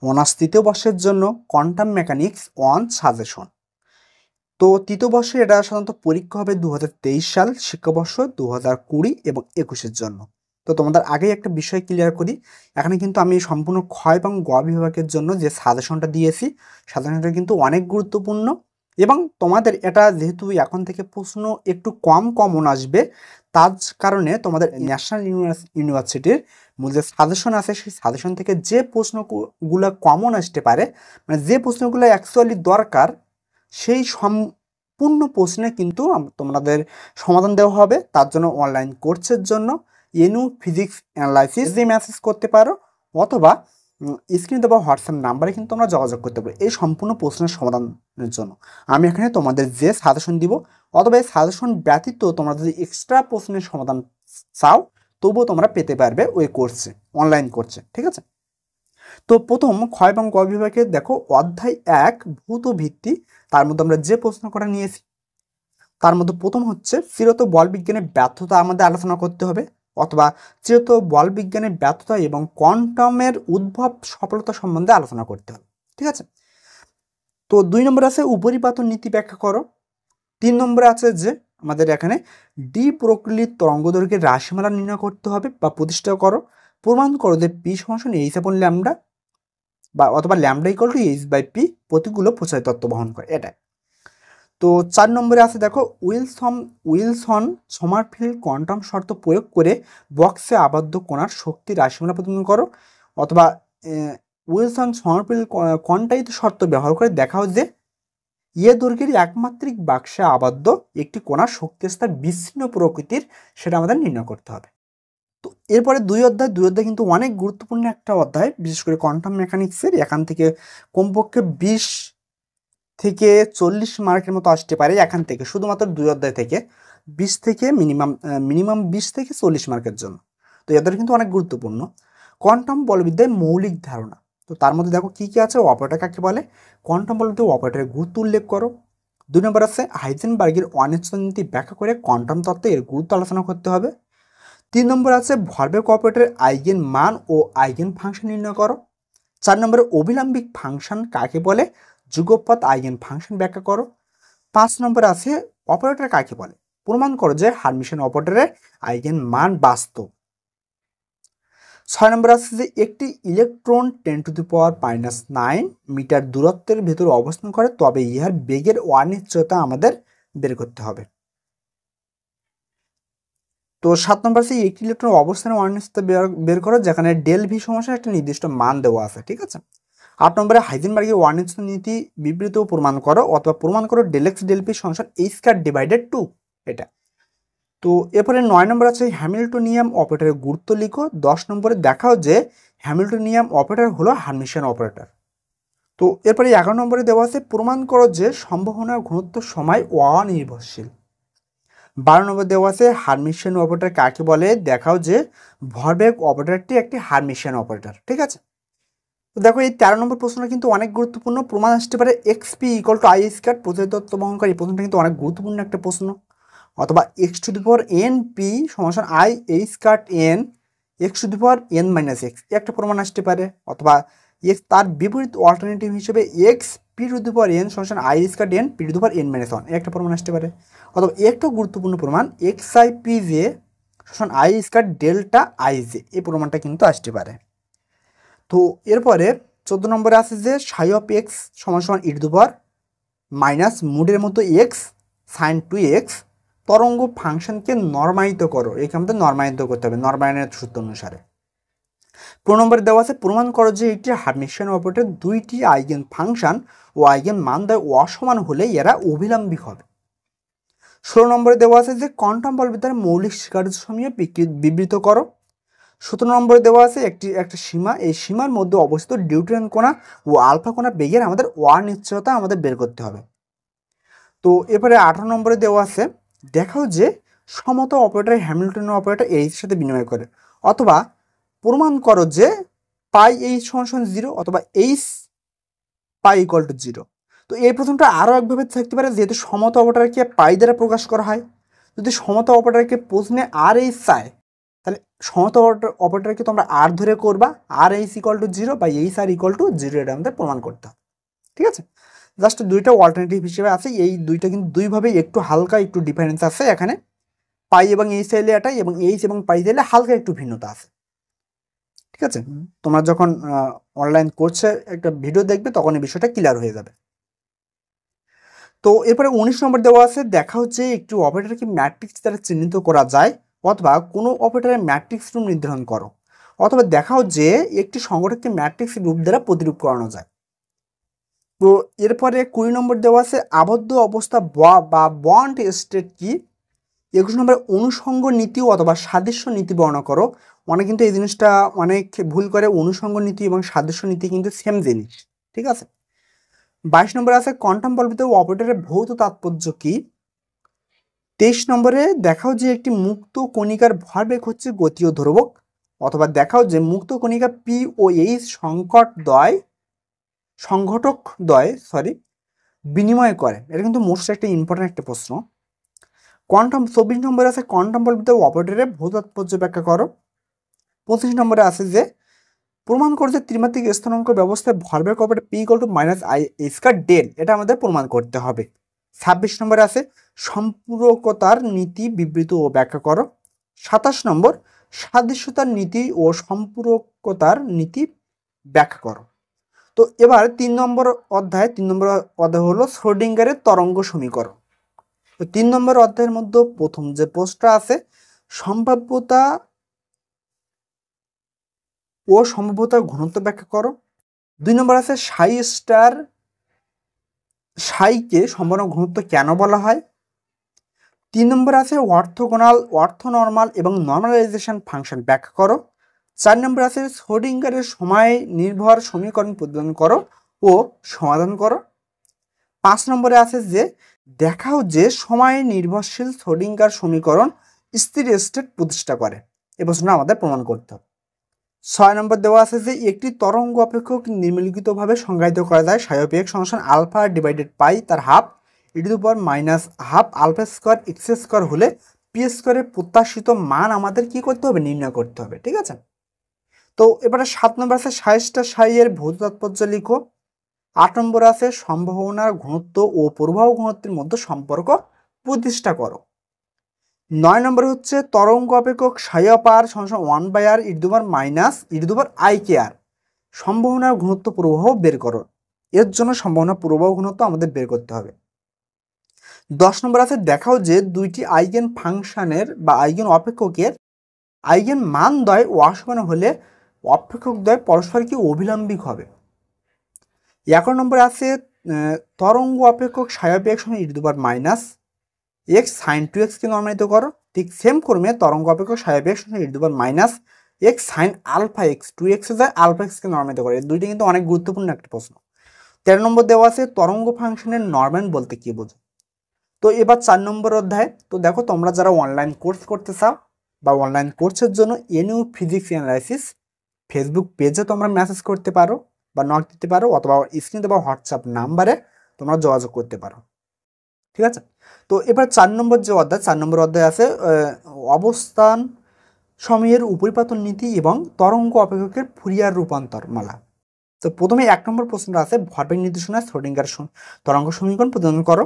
Honours তৃতীয় বর্ষের জন্য কোয়ান্টাম মেকানিক্স অন সাজেশন। তো তৃতীয় বর্ষে এটা সাধারণত পরীক্ষা হবে 2023 সাল শিক্ষাবর্ষ 2020 এবং 21-এর জন্য। তো তোমাদের আগেই একটা বিষয় ক্লিয়ার করি, এখানে কিন্তু আমি সম্পূর্ণ খ এবং গ বিভাগের জন্য যে সাজেশনটা দিয়েছি, সাজেশনটা কিন্তু অনেক গুরুত্বপূর্ণ এবং তোমাদের এটা যেহেতু এখন থেকে প্রশ্ন একটু কমন আসবে, তার কারণে তোমাদের ন্যাশনাল ইউনিভার্সিটির মূল যে সাজেশন আছে সেই সাজেশন থেকে যে প্রশ্নগুলো কমন আসতে পারে, মানে যে প্রশ্নগুলো অ্যাকচুয়ালি দরকার, সেই সম্পূর্ণ প্রশ্নে কিন্তু তোমাদের সমাধান দেওয়া হবে। তার জন্য অনলাইন কোর্সের জন্য এনু ফিজিক্স অ্যানালাইসিস যে মেসেজ করতে পারো, অথবা স্ক্রিনে দেওয়া হোয়াটসঅ্যাপ নাম্বারে কিন্তু তোমরা যোগাযোগ করতে পারো এই সম্পূর্ণ প্রশ্নের সমাধানের জন্য। আমি এখানে তোমাদের যে সাজেশন দিব, অথবা এই সাজেশন ব্যতীত তোমরা যদি এক্সট্রা প্রশ্নের সমাধান চাও তবুও তোমরা পেতে পারবে ওই কোর্সে, অনলাইন কোর্সে, ঠিক আছে। তো প্রথম খ এবং গ বিভাগে দেখো অধ্যায় 1 ভৌত ভিত্তি, তার মধ্যে আমরা যে প্রশ্ন করা নিয়েছি তার মধ্যে প্রথম হচ্ছে চিরত বল বিজ্ঞানের ব্যর্থতা আমাদের আলোচনা করতে হবে, অথবা চিরত বল বিজ্ঞানের ব্যর্থতা এবং কোয়ান্টামের উদ্ভব সফলতা সম্বন্ধে আলোচনা করতে হবে, ঠিক আছে। তো 2 নম্বর আছে উপরিপাতন নীতি ব্যাখ্যা করো। 3 নম্বরে আছে যে আমাদের এখানে ডি প্রকৃতির তরঙ্গদৈর্ঘ্যের রাশিমালা নির্ণয় করতে হবে বা প্রতিষ্ঠা করো। প্রমাণ করো যে পি সমান এইচ আপন ল্যামডা বা অথবা lambda equal to H by P প্রতিকূল প্রসারী তত্ত্ব বহন করে, এটা। তো 4 নম্বরে আছে দেখো উইলসন সমারফিল্ড কোয়ান্টাম শর্ত প্রয়োগ করে বক্সে আবদ্ধ কণার শক্তি রাশিমালা প্রতিপাদন করো, অথবা উইলসন সমারফিল্ড কোয়ান্টাইজ শর্ত ব্যবহার করে দেখাও যে দৈর্ঘ্যের একমাত্রিক বাক্সে আবদ্ধ একটি কণার শক্তি স্তর বিচ্ছিন্ন প্রকৃতির, সেটা আমাদের নির্ণয় করতে হবে। তো এরপরে 2 অধ্যায় কিন্তু অনেক গুরুত্বপূর্ণ একটা অধ্যায়, বিশেষ করে কোয়ান্টাম মেকানিক্সের। এখান থেকে কমপক্ষে 20 থেকে 40 মার্কের মতো আসতে পারে, এখান থেকে শুধুমাত্র 2 অধ্যায় থেকে 20 থেকে মিনিমাম 20 থেকে 40 মার্কের জন্য। তো এদের কিন্তু অনেক গুরুত্বপূর্ণ। কোয়ান্টাম বলবিদ্যায় মৌলিক ধারণা, তো তার মধ্যে দেখো কি কি আছে, অপারেটর কাকে বলে, কোয়ান্টাম বলবিদ্যায় অপারেটরের গুরুত্ব উল্লেখ করো। 2 নম্বর আছে হাইজেনবার্গের অনিশ্চয়তা নীতি ব্যাখ্যা করে কোয়ান্টাম তত্ত্বে এর গুরুত্ব আলোচনা করতে হবে। 3 নম্বর আছে ভরবেগ অপারেটরের আইগেন মান ও আইগেন ফাংশন নির্ণয় করো। 4 নম্বরে অভিলম্বিক ফাংশন কাকে বলে, যুগপৎ আইগেন ফাংশন ব্যাখ্যা করো। 5 নম্বর আছে অপারেটর কাকে বলে, প্রমাণ করো যে হার্মিশন অপারেটরের আইগেন মান বাস্তব। 6 নম্বর আছে যে একটি ইলেকট্রন 10⁻⁹ মিটার দূরত্বের ভেতর অবস্থান করে তবে ইহার বেগের অনিশ্চয়তা আমাদের বের করতে হবে। তো 7 নম্বর আছে একটি ইলেকট্রন অবস্থানের অনিশ্চয়তা বের করো যেখানে ডেল ভি সমস্যার একটা নির্দিষ্ট মান দেওয়া আছে, ঠিক আছে। 8 নম্বরে হাইজেনবার্গের অনিশ্চয়তা নীতি বিবৃত প্রমাণ করো, অথবা প্রমাণ করো ডেল এক্স ডেল পি সমান এইচ স্কয়ার ডিভাইডেড 2, এটা। তো এরপরে 9 নম্বর আছে হ্যামিল্টনিয়াম অপারেটরের গুরুত্ব লিখো। 10 নম্বরে দেখাও যে হ্যামিল্টনিয়াম অপারেটর হলো হার্মিশিয়ান অপারেটর। তো এরপরে 11 নম্বরে দেওয়া আছে প্রমাণ করো যে সম্ভাবনা ঘনত্ব সময় অনির্ভরশীল। 12 নম্বর দেওয়া আছে হার্মিশিয়ান অপারেটর কাকে বলে, দেখাও যে ভরবেগ অপারেটরটি একটি হার্মিশিয়ান অপারেটর, ঠিক আছে। তো দেখো এই 13 নম্বর প্রশ্নটা কিন্তু অনেক গুরুত্বপূর্ণ, প্রমাণ আসতে পারে X P equal to I square প্রসারী তত্ত্ব বহন করে, এই প্রশ্নটা কিন্তু অনেক গুরুত্বপূর্ণ একটা প্রশ্ন। অথবা X to the power N P সমান I H square N X to the power N minus X, একটা প্রমাণ আসতে পারে। অথবা এক্স তার বিপরীত অল্টারনেটিভ হিসেবে X P to the power N সমান I square N P to the power N minus one, একটা প্রমাণ আসতে পারে। অথবা একটা গুরুত্বপূর্ণ প্রমাণ এক্স আই পি জে সমান I square delta I J, এই প্রমাণটা কিন্তু আসতে পারে। তো এরপরে 14 নম্বরে আছে যে সাই অফ এক্স সমান ই টু দি পাওয়ার মাইনাস মুডের মতো এক্স সাইন 2x তরঙ্গ ফাংশনকে নর্মায়িত করো, এখানে আমাদের নর্মায়িত করতে হবে নর্মায়নের সূত্র অনুসারে। 15 নম্বরে দেওয়া আছে প্রমাণ করো যে একটি হার্মিশিয়ান অপারেটর দুইটি আইগেন ফাংশন ও আইগেন মান দ্বয় অসমান হলে এরা অভিলম্বিক হবে। 16 নম্বরে দেওয়া আছে যে কোয়ান্টাম বলবিদ্যার মৌলিক স্বীকার্যসমূহ বিবৃত করো। 17 নম্বরে দেওয়া আছে একটা সীমা, এই সীমার মধ্যে অবস্থিত ডিউটেরিয়ান কণা ও আলফা কণা বেগের আমাদের অনিশ্চয়তা আমাদের বের করতে হবে। তো এরপরে 18 নম্বরে দেওয়া আছে দেখাও যে সমতা অপারেটর হ্যামিল্টন অপারেটর এইচ সাথে বিনিময় করে, অথবা প্রমাণ করো যে পাই এইচ সমান 0 অথবা এইচ পাই ইকুয়াল টু 0। তো এই প্রথমটা আরও একভাবে থাকতে পারে, যেহেতু সমতা অপারেটরকে পাই দ্বারা প্রকাশ করা হয়, যদি সমতা অপারেটরকে প্রশ্নে আর এইচ চায় তাহলে সমতা অপারেটরকে তোমরা আর ধরে করবা, আর এইচ ইকুয়াল টু 0 বা এইচ আর ইকুয়াল টু 0, এটা আমাদের প্রমাণ করতে হবে। ঠিক আছে, জাস্ট দুইটা অল্টারনেটিভ হিসেবে আছে, এই দুইটা কিন্তু দুইভাবে একটু হালকা একটু ডিফারেন্স আছে এখানে, পাই এবং এইচ চাইলে এটাই, এবং এইচ এবং পাই চাইলে হালকা একটু ভিন্নতা আছে। ঠিক আছে, তোমরা যখন অনলাইন কোর্সে একটা ভিডিও দেখবে তখন এই বিষয়টা ক্লিয়ার হয়ে যাবে। তো এরপরে 19 নম্বর দেওয়া আছে, দেখা হচ্ছে একটি অপারেটরকে ম্যাট্রিক্স দ্বারা চিহ্নিত করা যায়, অথবা কোনো অপারেটরের ম্যাট্রিক্স রূপ নির্ধারণ করো, অথবা দেখাও যে একটি সংগঠনকে ম্যাট্রিক্স রূপ দ্বারা প্রতিরূপ করানো যায়। তো এরপরে 20 নম্বর দেওয়া আছে আবদ্ধ অবস্থা বা বন্ড স্টেট কি। 21 নম্বরে অনুষঙ্গ নীতি অথবা সাদৃশ্য নীতি বর্ণনা করো। অনেক কিন্তু এই জিনিসটা অনেক ভুল করে, অনুষঙ্গ নীতি এবং সাদৃশ্য নীতি কিন্তু সেম জিনিস। ঠিক আছে, 22 নম্বরে আছে কোয়ান্টাম বলবিত অপারেটরের ভৌত তাৎপর্য কি। 23 নম্বরে দেখাও যে একটি মুক্ত কণিকার ভরবেগ হচ্ছে গতীয় ধ্রুবক, অথবা দেখাও যে মুক্ত কণিকা পি ও এইচ সংঘটক দ্বয় বিনিময় করে। এটা কিন্তু মোস্ট একটা ইম্পর্টেন্ট একটা প্রশ্ন। কোয়ান্টাম 24 নম্বরে আছে কোয়ান্টাম বলবিত অপারেটরের ভৌত তাৎপর্য ব্যাখ্যা করো। 25 নম্বরে আছে যে প্রমাণ করছে ত্রিমাত্রিক স্থানাঙ্ক ব্যবস্থায় ভরবেগ operator P equal to minus I square del, এটা আমাদের প্রমাণ করতে হবে। 26 নম্বরে আছে সম্পূরকতার নীতি বিবৃত ও ব্যাখ্যা করো। 27 নম্বর সাদৃশ্যতার নীতি ও সম্পূরকতার নীতি ব্যাখ্যা করো। তো এবার 3 নম্বর অধ্যায় হলো শ্রোডিঙ্গারের তরঙ্গ সমীকরণ। তো 3 নম্বর অধ্যায়ের মধ্যে প্রথম যে পোস্টটা আছে সম্ভাব্যতা ও সম্ভাব্যতার ঘনত্ব ব্যাখ্যা করো। 2 নম্বর আছে সাইকে সম্ভাবনা ঘনত্ব কেন বলা হয়। 3 নম্বর আছে অর্থনর্মাল এবং নর্মালাইজেশন ফাংশন ব্যাখ্যা করো। 4 নম্বর আছে শ্রোডিঙ্গারের সময় নির্ভর সমীকরণ প্রদান করো ও সমাধান করো। 5 নম্বরে আছে যে দেখাও যে সময় নির্ভরশীল শ্রোডিঙ্গার সমীকরণ স্থির স্টেট প্রতিষ্ঠা করে। এই প্রশ্নটা আমাদের প্রমাণ করতে হবে। 6 নম্বর দেওয়া আছে যে একটি তরঙ্গ অপেক্ষক নিম্নলিখিতভাবে সংজ্ঞায়িত করা যায়, সাইওপিএক্স সমান আলফা ডিভাইডেড পাই তার half e half alpha square X square হলে পি স্কোয়ারের প্রত্যাশিত মান আমাদের কি করতে হবে, নির্ণয় করতে হবে। ঠিক আছে, তো এবারে 7 নম্বর আছে সাইয়ের ভৌত তাৎপর্য লিখো। 8 নম্বর আছে সম্ভাবনার ঘনত্ব ও প্রবাহ ঘনত্বের মধ্যে সম্পর্ক প্রতিষ্ঠা করো। 9 নম্বর হচ্ছে তরঙ্গ অপেক্ষক সাই অফ আর সমান 1/r e⁻⁻⁰ সম্ভাবনার ঘনত্ব প্রবাহ বের করো। এর জন্য সম্ভাবনা প্রবাহ ঘনত্ব আমাদের বের করতে হবে। 10 নম্বর আছে দেখাও যে দুইটি আইগেন ফাংশনের বা আইগেন অপেক্ষকের আইগেন মান দ্বয় অসমান হলে অপেক্ষক দ্বয় পরস্পর কি অভিলম্বিক হবে। 11 নম্বর আছে তরঙ্গ অপেক্ষক সাই অফ এক্স সমান e⁻x sin 2x কে নর্মালিত করো। ঠিক সেম ক্রমে তরঙ্গ অপেক্ষক সাই অফ এক্স সমান e⁻x sin alpha x 2x যায় আলফা এক্স কে নর্মালিত করে। এই দুইটা কিন্তু অনেক গুরুত্বপূর্ণ একটা প্রশ্ন। 13 নম্বর দেওয়া আছে তরঙ্গ ফাংশনের নরম্যান বলতে কি বোঝো। তো এবার 4 নম্বর অধ্যায়। তো দেখো তোমরা যারা অনলাইন কোর্স করতে চাও বা অনলাইন কোর্সের জন্য এনইউ ফিজিক্স অ্যানালাইসিস ফেসবুক পেজে তোমরা মেসেজ করতে পারো বা নক দিতে পারো, অথবা স্ক্রিনে দেওয়া হোয়াটসঅ্যাপ নাম্বারে তোমরা যোগাযোগ করতে পারো। ঠিক আছে, তো এবার 4 নম্বর যে অধ্যায়, 4 নম্বর অধ্যায় আছে অবস্থান সময়ের উপরিপাতন নীতি এবং তরঙ্গ অপেক্ষকের ফুরিয়ার রূপান্তর মালা। তো প্রথমে 1 নম্বর প্রশ্নটা আছে ভরবেগ নির্দেশনায় শ্রোডিঙ্গার তরঙ্গ সমীকরণ প্রদান করো।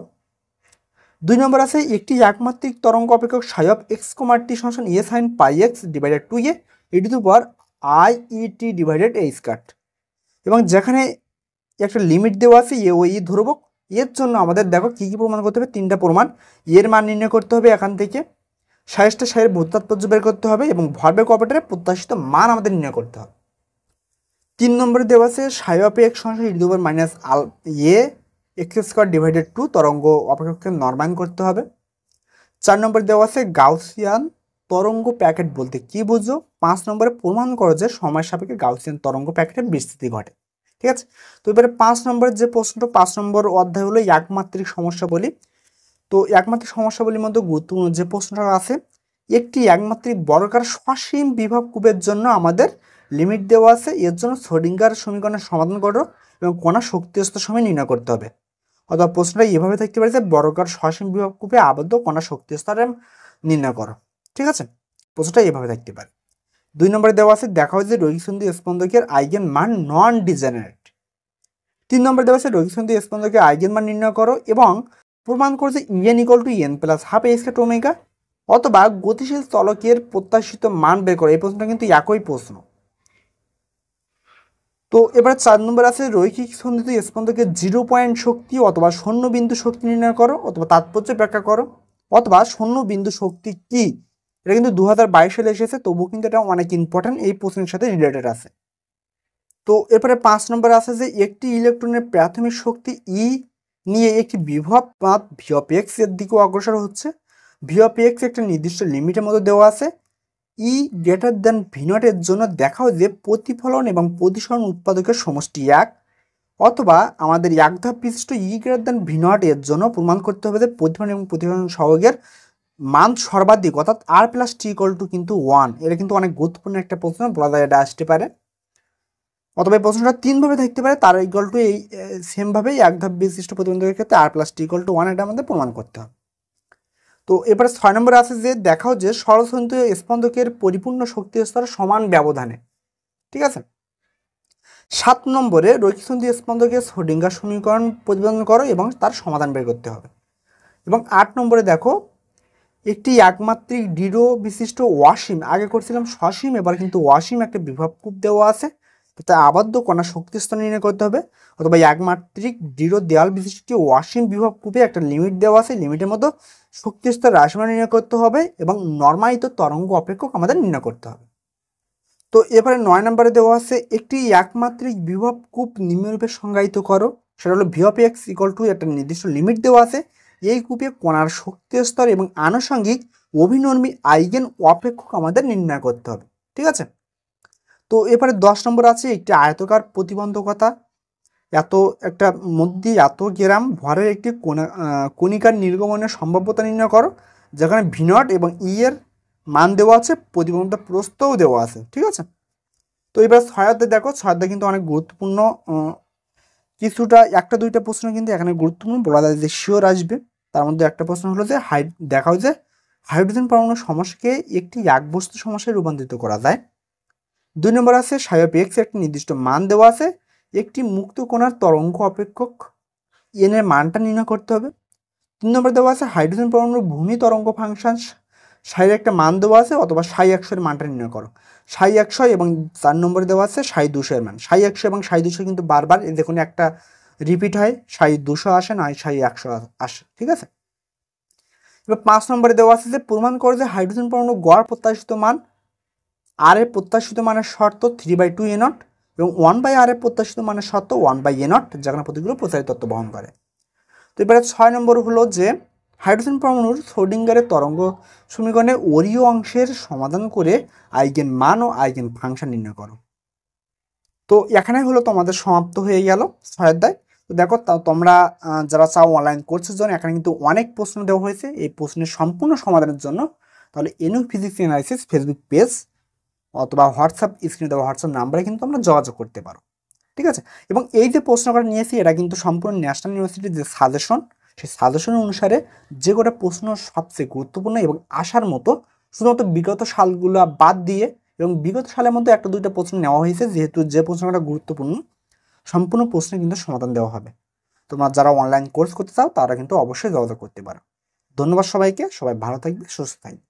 2 নম্বর আছে একটি একমাত্রিক তরঙ্গ অপেক্ষক সাই অফ এক্স টি সমান A sine pi X divided 2a e⁻i⁻t divided a square, এবং যেখানে একটা লিমিট দেওয়া আছে এ ও ই ধ্রুবক। এর জন্য আমাদের দেখো কি কি প্রমাণ করতে হবে, 3টা প্রমাণ। এর মান নির্ণয় করতে হবে এখান থেকে, সাইয়ের ভৌত তাৎপর্য বের করতে হবে এবং ভরবেগ অপারেটরের প্রত্যাশিত মান আমাদের নির্ণয় করতে হবে। 3 নম্বরে দেওয়া আছে সাই অফ এক্স সমান e⁻x² ডিভাইডেড 2 তরঙ্গ অপেক্ষককে নরমাল করতে হবে। 4 নম্বরে দেওয়া আছে গাউসিয়ান তরঙ্গ প্যাকেট বলতে কি বুঝো। 5 নম্বরে প্রমাণ করো যে সময় সাপেক্ষে গাউসিয়ান তরঙ্গ প্যাকেটের বিস্তৃতি ঘটে। ঠিক আছে, তো এবারে 5 নম্বরের যে প্রশ্নটা, 5 নম্বর অধ্যায় হলো একমাত্রিক সমস্যাবলী। তো একমাত্রিক সমস্যাবলীর মধ্যে গুরুত্বপূর্ণ যে প্রশ্নটা আছে, একটি একমাত্রিক বর্গাকার সসীম বিভব কূপের জন্য আমাদের লিমিট দেওয়া আছে, এর জন্য শ্রোডিঙ্গার সমীকরণের সমাধান করো এবং কণা শক্তি স্তর সময় নির্ণয় করতে হবে। অথবা প্রশ্নটা এভাবে থাকতে পারে যে বর্গাকার সসীম বিভব কূপে আবদ্ধ কণা শক্তি স্তরে নির্ণয় করো। ঠিক আছে, প্রশ্নটা এভাবে থাকতে পারে। 2 নম্বরে দেওয়া আছে দেখা হয় যে রৈখিক সন্ধি স্পন্দকের আইগেন মান নন ডিজেনারেট। 3 নম্বরে দেওয়া আছে রৈখিক সন্ধি স্পন্দকের আইগেন মান নির্ণয় করো এবং প্রমাণ করো যে E N equal to N plus half A square omega, অথবা গতিশীল চলকের প্রত্যাশিত মান বের করো। এই প্রশ্নটা কিন্তু একই প্রশ্ন। তো এবার 4 নম্বর আছে রৈখিক সন্ধিত স্পন্দকের 0 পয়েন্ট শক্তি অথবা শূন্য বিন্দু শক্তি নির্ণয় করো অথবা তাৎপর্য ব্যাখ্যা করো, অথবা শূন্য বিন্দু শক্তি কি। এটা কিন্তু 2022 সালে এসেছে, তবুও কিন্তু এটা অনেক ইম্পর্টেন্ট, এই প্রশ্নের সাথে রিলেটেড আছে। তো এরপরে 5 নম্বর আছে যে একটি ইলেকট্রনের প্রাথমিক শক্তি ই নিয়ে একটি বিভব পাত ভি অফ এক্স এর দিকে অগ্রসর হচ্ছে। ভি অফ এক্স একটা নির্দিষ্ট লিমিটের মধ্যে দেওয়া আছে। ই গ্রেটার দেন ভি নট এর জন্য দেখাও যে প্রতিফলন এবং প্রতিসরণ উৎপাদকের সমষ্টি 1, অথবা আমাদের এক ধাপ বিশিষ্ট ই গ্রেটার দেন ভি নট এর জন্য প্রমাণ করতে হবে যে প্রতিফলন এবং প্রতিফলন সহগের মান সর্বাধিক, অর্থাৎ আর প্লাস টি ইকুয়াল টু কিন্তু 1। এটা কিন্তু অনেক গুরুত্বপূর্ণ একটা প্রশ্ন, বলা যায় এটা আসতে পারে। অথবা এই প্রশ্নটা 3 ভাবে থাকতে পারে, তার ইকুয়াল টু এই সেম ভাবেই এক ধাপ বিশিষ্ট প্রতিবন্ধকের ক্ষেত্রে আর প্লাস টি ইকুয়াল টু 1 এটা আমাদের প্রমাণ করতে হবে। তো এবারে 6 নম্বরে আছে যে দেখাও যে সরলসন্ধিত স্পন্দকের পরিপূর্ণ শক্তি স্তর সমান ব্যবধানে। ঠিক আছে। 7 নম্বরে রৈখিক সন্ধি স্পন্দকের শ্রোডিঙ্গার সমীকরণ প্রতিপাদন করো এবং তার সমাধান বের করতে হবে। এবং 8 নম্বরে দেখো একটি একমাত্রিক দৃঢ় বিশিষ্ট অসীম, আগে করছিলাম সসীম, এবার কিন্তু অসীম একটা বিভব কূপ দেওয়া আছে, তাই আবদ্ধ কণার শক্তি স্তর নির্ণয় করতে হবে। অথবা একমাত্রিক দৃঢ় দেয়াল বিশিষ্ট ওয়াসিম বিভব কূপে একটা লিমিট দেওয়া আছে, লিমিটের মতো শক্তি স্তর রাশিমান নির্ণয় করতে হবে এবং নরমায়িত তরঙ্গ অপেক্ষক আমাদের নির্ণয় করতে হবে। তো এবারে 9 নম্বরে দেওয়া আছে একটি একমাত্রিক বিভব কূপ নিম্নরূপে সংজ্ঞায়িত করো। সেটা হলো V of x equal to একটা নির্দিষ্ট লিমিট দেওয়া আছে। এই কূপে কণার শক্তি স্তর এবং আনুষঙ্গিক অভিনর্মী আইগেন অপেক্ষক আমাদের নির্ণয় করতে হবে। ঠিক আছে। তো এবারে 10 নম্বর আছে একটি আয়তকার প্রতিবন্ধকতা, এত একটা মধ্যে এত গ্রাম ভরের একটি কণিকার নির্গমনের সম্ভাব্যতা নির্ণয় করো, যেখানে ভি নট এবং ই এর মান দেওয়া আছে, প্রতিবন্ধকতা প্রস্থও দেওয়া আছে। ঠিক আছে। তো এবার 6 দেখো, 6 কিন্তু অনেক গুরুত্বপূর্ণ, কিছুটা একটা দুইটা প্রশ্ন কিন্তু এখানে গুরুত্বপূর্ণ, বলা যায় যে শিওর আসবে। তার মধ্যে একটা প্রশ্ন হলো যে দেখাও যে হাইড্রোজেন পরমাণু সমস্যাকে একটি এক বস্তু সমস্যায় রূপান্তরিত করা যায়। 2 নম্বর আছে সাই অফ এক্স একটি নির্দিষ্ট মান দেওয়া আছে, একটি মুক্ত কণার তরঙ্গ অপেক্ষক এন এর মানটা নির্ণয় করতে হবে। 3 নম্বর দেওয়া আছে হাইড্রোজেন পরমাণুর ভূমি তরঙ্গ ফাংশন সাইয়ের একটা মান দেওয়া আছে, অথবা সাই 100 এর মানটা নির্ণয় করো। সাই 100 এবং 4 নম্বরে দেওয়া আছে সাই 200 এর মান। সাই 100 এবং সাই 200 কিন্তু বারবার যে কোনো একটা রিপিট হয়, সাই 200 আসে না সাই 100 আসে। ঠিক আছে। এবার 5 নম্বরে দেওয়া আছে যে প্রমাণ করে যে হাইড্রোজেন পরমাণুর গড় প্রত্যাশিত মান আর এর প্রত্যাশিত মানের শর্ত 3/2 এ নট এবং 1/r এর প্রত্যাশিত মানের শর্ত 1/a নট, যেখানে প্রতিগুলো প্রচারিত তত্ত্ব বহন করে। তো এবারে 6 নম্বর হলো যে হাইড্রোজেন পরমাণুর শ্রোডিঙ্গারের তরঙ্গ সমীকরণে ওরীয় অংশের সমাধান করে আইগেন মান ও আইগেন ফাংশন নির্ণয় করো। তো এখানে হলো তোমাদের সমাপ্ত হয়ে গেল 6 অধ্যায়। তো দেখো তোমরা যারা চাও অনলাইন কোর্সের জন্য, এখানে কিন্তু অনেক প্রশ্ন দেওয়া হয়েছে। এই প্রশ্নের সম্পূর্ণ সমাধানের জন্য তাহলে NU physics analysis Facebook page অথবা হোয়াটসঅ্যাপ স্ক্রিনে দেওয়া হোয়াটসঅ্যাপ নাম্বারে কিন্তু আমরা যোগাযোগ করতে পারো। ঠিক আছে। এবং এই যে প্রশ্নটা নিয়েছি এটা কিন্তু সম্পূর্ণ ন্যাশনাল ইউনিভার্সিটির যে সাজেশন, সেই সাজেশন অনুসারে যে কটা প্রশ্ন সবচেয়ে গুরুত্বপূর্ণ এবং আসার মতো, শুধুমাত্র বিগত সালগুলো বাদ দিয়ে এবং বিগত সালের মধ্যে একটা দুইটা প্রশ্ন নেওয়া হয়েছে, যেহেতু যে প্রশ্নটা গুরুত্বপূর্ণ সম্পূর্ণ প্রশ্নে কিন্তু সমাধান দেওয়া হবে। তোমরা যারা অনলাইন কোর্স করতে চাও তারা কিন্তু অবশ্যই যোগাযোগ করতে পারো। ধন্যবাদ সবাইকে, সবাই ভালো থাকবে, সুস্থ থাকবে।